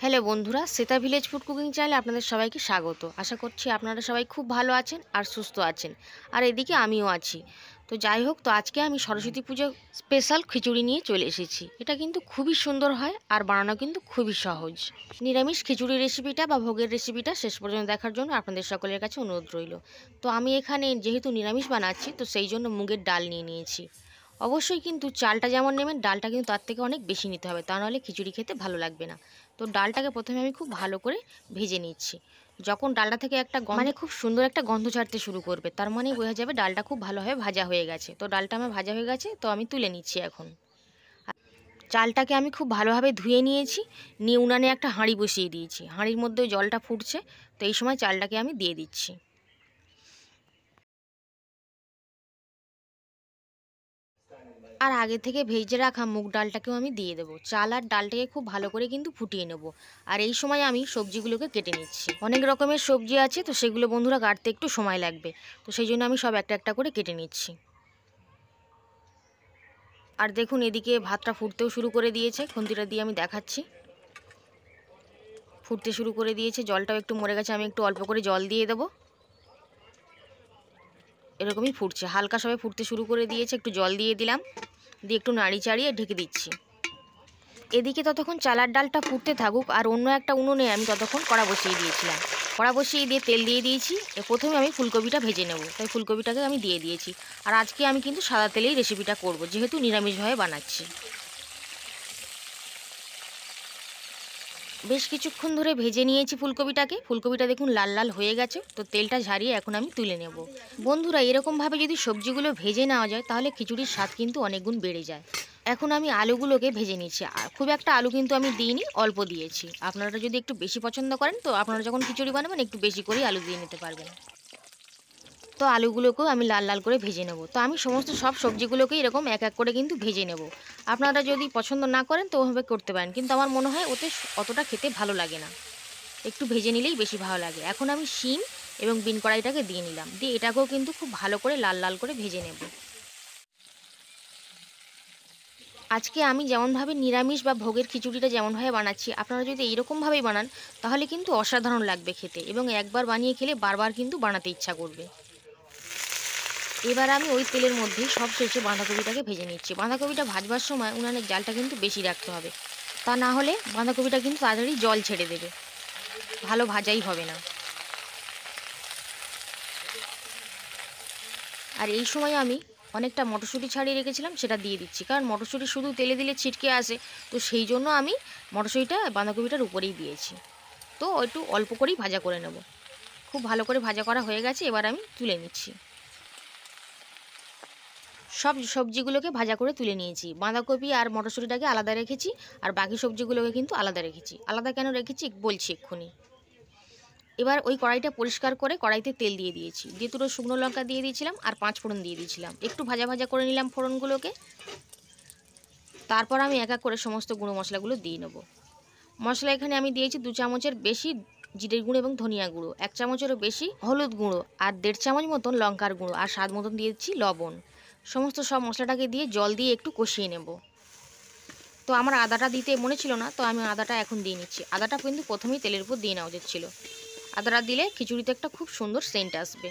Hello বন্ধুরা, Shweta village food cooking চ্যানেলে আপনাদের সবাইকে স্বাগত। আশা করছি আপনারা সবাই খুব ভালো আছেন আর সুস্থ আছেন, আর এদিকে আমিও আছি। তো যাই হোক, তো আজকে আমি সরস্বতী পুজো স্পেশাল খিচুড়ি নিয়ে চলে এসেছি। এটা কিন্তু খুবই সুন্দর হয় আর বানানো কিন্তু খুবই সহজ। নিরামিষ খিচুড়ি রেসিপিটা বা ভোগের রেসিপিটা শেষ পর্যন্ত দেখার জন্য আপনাদের সকলের কাছে অনুরোধ রইল। তো আমি এখানে যেহেতু নিরামিষ বানাচ্ছি, তো সেই জন্য মুগের ডাল নিয়ে নিয়েছি। অবশ্যই কিন্তু চালটা যেমন নেবেন, ডালটা কিন্তু তার থেকে অনেক বেশি নিতে হবে, তা নাহলে খিচুড়ি খেতে ভালো লাগবে না। তো ডালটাকে প্রথমে আমি খুব ভালো করে ভেজে নিচ্ছি। যখন ডালটা থেকে একটা খুব সুন্দর একটা গন্ধ ছাড়তে শুরু করবে, তার মানেই বোঝা যাবে ডালটা খুব ভালোভাবে ভাজা হয়ে গেছে। তো ডালটা আমার ভাজা হয়ে গেছে, তো আমি তুলে নিচ্ছি এখন। চালটাকে আমি খুব ভালোভাবে ধুয়ে নিয়েছি, নিয়ে উনানে একটা হাঁড়ি বসিয়ে দিয়েছি। হাঁড়ির মধ্যে জলটা ফুটছে, তো এই সময় চালটাকে আমি দিয়ে দিচ্ছি। আর আগে থেকে ভেজে রাখা মুগ ডালটাকেও আমি দিয়ে দেবো। চাল আর ডালটাকে খুব ভালো করে কিন্তু ফুটিয়ে নেব। আর এই সময় আমি সবজিগুলোকে কেটে নিচ্ছি। অনেক রকমের সবজি আছে, তো সেগুলো বন্ধুরা কাটতে একটু সময় লাগবে, তো সেই জন্য আমি সব একটা একটা করে কেটে নিচ্ছি। আর দেখুন, এদিকে ভাতটা ফুটতেও শুরু করে দিয়েছে। খুন্তিটা দিয়ে আমি দেখাচ্ছি, ফুটতে শুরু করে দিয়েছে। জলটাও একটু মরে গেছে, আমি একটু অল্প করে জল দিয়ে দেবো। এরকমই ফুটছে, হালকা সবাই ফুটতে শুরু করে দিয়েছে। একটু জল দিয়ে দিলাম, দিয়ে একটু নাড়ি চাড়িয়ে ঢেকে দিচ্ছি। এদিকে ততক্ষণ চালার ডালটা ফুটতে থাকুক, আর অন্য একটা উনুনে আমি ততক্ষণ কড়া বসিয়ে দিয়েছিলাম। কড়া বসিয়ে দিয়ে তেল দিয়ে দিয়েছি। প্রথমে আমি ফুলকপিটা ভেজে নেব, তাই ফুলকপিটাকে আমি দিয়ে দিয়েছি। আর আজকে আমি কিন্তু সাদা তেলেই রেসিপিটা করব, যেহেতু নিরামিষভাবে বানাচ্ছি। বেশ কিছুক্ষণ ধরে ভেজে নিয়েছি ফুলকপিটাকে। ফুলকপিটা দেখুন লাল লাল হয়ে গেছে, তো তেলটা ঝারিয়ে এখন আমি তুলে নেব। বন্ধুরা, এরকমভাবে যদি সবজিগুলো ভেজে নেওয়া যায়, তাহলে খিচুড়ির স্বাদ কিন্তু অনেক গুণ বেড়ে যায়। এখন আমি আলুগুলোকে ভেজে নিচ্ছি। আর খুব একটা আলু কিন্তু আমি দিইনি, অল্প দিয়েছি। আপনারা যদি একটু বেশি পছন্দ করেন, তো আপনারা যখন খিচুড়ি বানাবেন একটু বেশি করেই আলু দিয়ে নিতে পারবেন। তো আলুগুলোকেও আমি লাল লাল করে ভেজে নেব। তো আমি সমস্ত সব সবজিগুলোকেই এরকম এক এক করে কিন্তু ভেজে নেব। আপনারা যদি পছন্দ না করেন তো ওভাবে করতে পারেন, কিন্তু আমার মনে হয় ওতে অতটা খেতে ভালো লাগে না। একটু ভেজে নিলেই বেশি ভালো লাগে। এখন আমি শিম এবং বিন কড়াইটাকে দিয়ে নিলাম, দিয়ে এটাকেও কিন্তু খুব ভালো করে লাল লাল করে ভেজে নেব। আজকে আমি যেমনভাবে নিরামিষ বা ভোগের খিচুড়িটা যেমনভাবে বানাচ্ছি, আপনারা যদি এইরকমভাবেই বানান, তাহলে কিন্তু অসাধারণ লাগবে খেতে, এবং একবার বানিয়ে খেলে বারবার কিন্তু বানাতে ইচ্ছা করবে। এবার আমি ওই তেলের মধ্যেই সব শেষে বাঁধাকপিটাকে ভেজে নিচ্ছি। বাঁধাকপিটা ভাজবার সময় উনানের জালটা কিন্তু বেশি রাখতে হবে, তা না হলে বাঁধাকপিটা কিন্তু তাড়াতাড়ি জল ছেড়ে দেবে, ভালো ভাজাই হবে না। আর এই সময় আমি অনেকটা মটরশুঁটি ছাড়িয়ে রেখেছিলাম, সেটা দিয়ে দিচ্ছি, কারণ মটরশুঁটি শুধু তেলে দিলে ছিটকে আসে, তো সেই জন্য আমি মটরশুঁটিটা বাঁধাকপিটার উপরেই দিয়েছি। তো একটু অল্প করেই ভাজা করে নেব। খুব ভালো করে ভাজা করা হয়ে গেছে, এবার আমি তুলে নিচ্ছি। সব সবজিগুলোকে ভাজা করে তুলে নিয়েছি। বাঁধাকপি আর মটরশুঁটিটাকে আলাদা রেখেছি, আর বাকি সবজিগুলোকে কিন্তু আলাদা রেখেছি। আলাদা কেন রেখেছি বলছি এক্ষুনি। এবার ওই কড়াইটা পরিষ্কার করে কড়াইতে তেল দিয়ে দিয়েছি, দিয়ে দুটো শুকনো লঙ্কা দিয়ে দিয়েছিলাম, আর 5 ফোড়ন দিয়ে দিয়েছিলাম। একটু ভাজা ভাজা করে নিলাম ফোড়নগুলোকে। তারপর আমি এক এক করে সমস্ত গুঁড়ো মশলাগুলো দিয়ে নেব। মশলা এখানে আমি দিয়েছি 2 চামচের বেশি জিরের গুঁড়ো এবং ধনিয়া গুঁড়ো, 1 চামচেরও বেশি হলুদ গুঁড়ো, আর 1.5 চামচ মতন লঙ্কার গুঁড়ো, আর স্বাদ মতন দিয়েছি লবণ। সমস্ত সব মশলাটাকে দিয়ে জল দিয়ে একটু কষিয়ে নেব। তো আমার আদাটা দিতে মনে ছিল না, তো আমি আদাটা এখন দিয়ে নিচ্ছি। আদাটা কিন্তু প্রথমেই তেলের উপর দিয়ে নেওয়া উচিত ছিল। আদাটা দিলে খিচুড়িতে একটা খুব সুন্দর সেন্ট আসবে।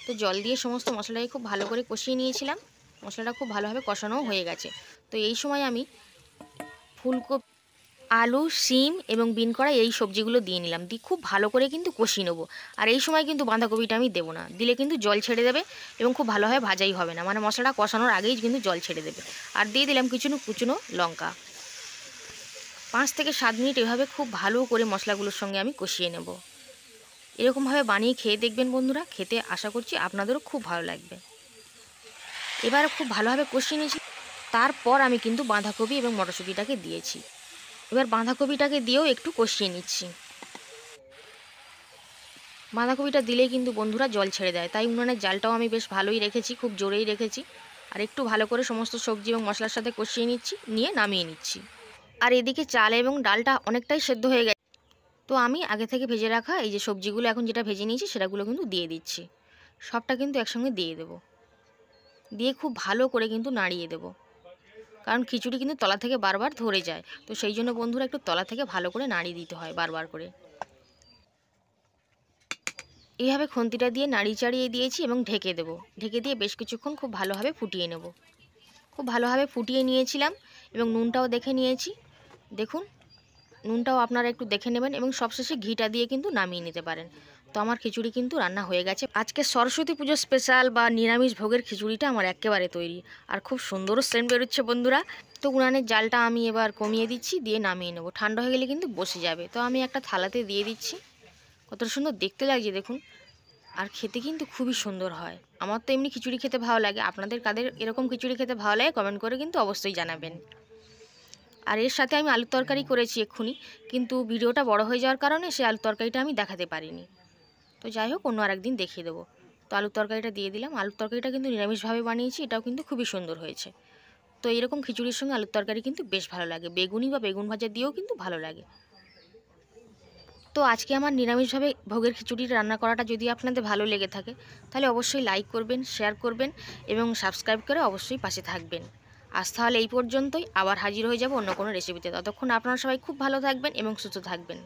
তো জল দিয়ে সমস্ত মশলাটাকে খুব ভালো করে কষিয়ে নিয়েছিলাম। মশলাটা খুব ভালোভাবে কষানোও হয়ে গেছে। তো এই সময় আমি ফুলকপি, আলু, শিম এবং বিন করা এই সবজিগুলো দিয়ে নিলাম, দিয়ে খুব ভালো করে কিন্তু কষিয়ে নেবো। আর এই সময় কিন্তু বাঁধাকপিটা আমি দেবো না, দিলে কিন্তু জল ছেড়ে দেবে এবং খুব ভালোভাবে ভাজাই হবে না, মানে মশলাটা কষানোর আগেই কিন্তু জল ছেড়ে দেবে। আর দিয়ে দিলাম কুচনো লঙ্কা। 5 থেকে 7 মিনিট এভাবে খুব ভালো করে মশলাগুলোর সঙ্গে আমি কষিয়ে নেব। এরকমভাবে বানিয়ে খেয়ে দেখবেন বন্ধুরা, খেতে আশা করছি আপনাদেরও খুব ভালো লাগবে। এবার খুব ভালোভাবে কষিয়ে নিয়েছি। তারপর আমি কিন্তু বাঁধাকপি এবং মটরশুঁটিটাকে দিয়েছি। এবার বাঁধাকপিটাকে দিয়েও একটু কষিয়ে নিচ্ছি। বাঁধাকপিটা দিলেই কিন্তু বন্ধুরা জল ছেড়ে দেয়, তাই উনুনের জালটাও আমি বেশ ভালোই রেখেছি, খুব জোরেই রেখেছি। আর একটু ভালো করে সমস্ত সবজি এবং মশলার সাথে কষিয়ে নিচ্ছি, নিয়ে নামিয়ে নিচ্ছি। আর এদিকে চাল এবং ডালটা অনেকটাই সেদ্ধ হয়ে গেছে। তো আমি আগে থেকে ভেজে রাখা এই যে সবজিগুলো এখন যেটা ভেজে নিয়েছি, সেটাগুলো কিন্তু দিয়ে দিচ্ছি। সবটা কিন্তু একসঙ্গে দিয়ে দেব, দিয়ে খুব ভালো করে কিন্তু নাড়িয়ে দেব। কারণ খিচুড়ি কিন্তু তলা থেকে বারবার ধরে যায়। তো সেই জন্য বন্ধুরা একটু তলা থেকে ভালো করে নাড়িয়ে দিতে হয় বারবার করে। এইভাবে খুন্তিটা দিয়ে নাড়ি চাড়িয়ে দিয়েছি এবং ঢেকে দেবো। ঢেকে দিয়ে বেশ কিছুক্ষণ খুব ভালোভাবে ফুটিয়ে নেব। খুব ভালোভাবে ফুটিয়ে নিয়েছিলাম এবং নুনটাও দেখে নিয়েছি। দেখুন, নুনটাও আপনারা একটু দেখে নেবেন এবং সবশেষে ঘিটা দিয়ে কিন্তু নামিয়ে নিতে পারেন। তো আমার খিচুড়ি কিন্তু রান্না হয়ে গেছে। আজকে সরস্বতী পুজো স্পেশাল বা নিরামিষ ভোগের খিচুড়িটা আমার একেবারে তৈরি, আর খুব সুন্দরও সেন্ট বেরোচ্ছে বন্ধুরা। তো উনানের জালটা আমি এবার কমিয়ে দিচ্ছি, দিয়ে নামিয়ে নেবো। ঠান্ডা হয়ে গেলে কিন্তু বসে যাবে। তো আমি একটা থালাতে দিয়ে দিচ্ছি। কত সুন্দর দেখতে লাগছে দেখুন, আর খেতে কিন্তু খুবই সুন্দর হয়। আমার তো এমনি খিচুড়ি খেতে ভালো লাগে, আপনাদের কাদের এরকম খিচুড়ি খেতে ভালো লাগে কমেন্ট করে কিন্তু অবশ্যই জানাবেন। আর এর সাথে আমি আলুর তরকারি করেছি এক্ষুনি, কিন্তু ভিডিওটা বড় হয়ে যাওয়ার কারণে সেই আলুর তরকারিটা আমি দেখাতে পারিনি। তো যাই হোক, অন্য আরেকদিন দেখিয়ে দেবো। তো আলুর তরকারিটা দিয়ে দিলাম। আলুর তরকারিটা কিন্তু নিরামিষভাবে বানিয়েছি, এটাও কিন্তু খুবই সুন্দর হয়েছে। তো এরকম খিচুড়ির সঙ্গে আলুর তরকারি কিন্তু বেশ ভালো লাগে, বেগুনি বা বেগুন ভাজা দিয়েও কিন্তু ভালো লাগে। তো আজকে আমার নিরামিষভাবে ভোগের খিচুড়ি রান্না করাটা যদি আপনাদের ভালো লেগে থাকে, তাহলে অবশ্যই লাইক করবেন, শেয়ার করবেন এবং সাবস্ক্রাইব করে অবশ্যই পাশে থাকবেন। আজ তাহলে এই পর্যন্তই, আবার হাজির হয়ে যাব অন্য কোনো রেসিপিতে। ততক্ষণ আপনারা সবাই খুব ভালো থাকবেন এবং সুস্থ থাকবেন।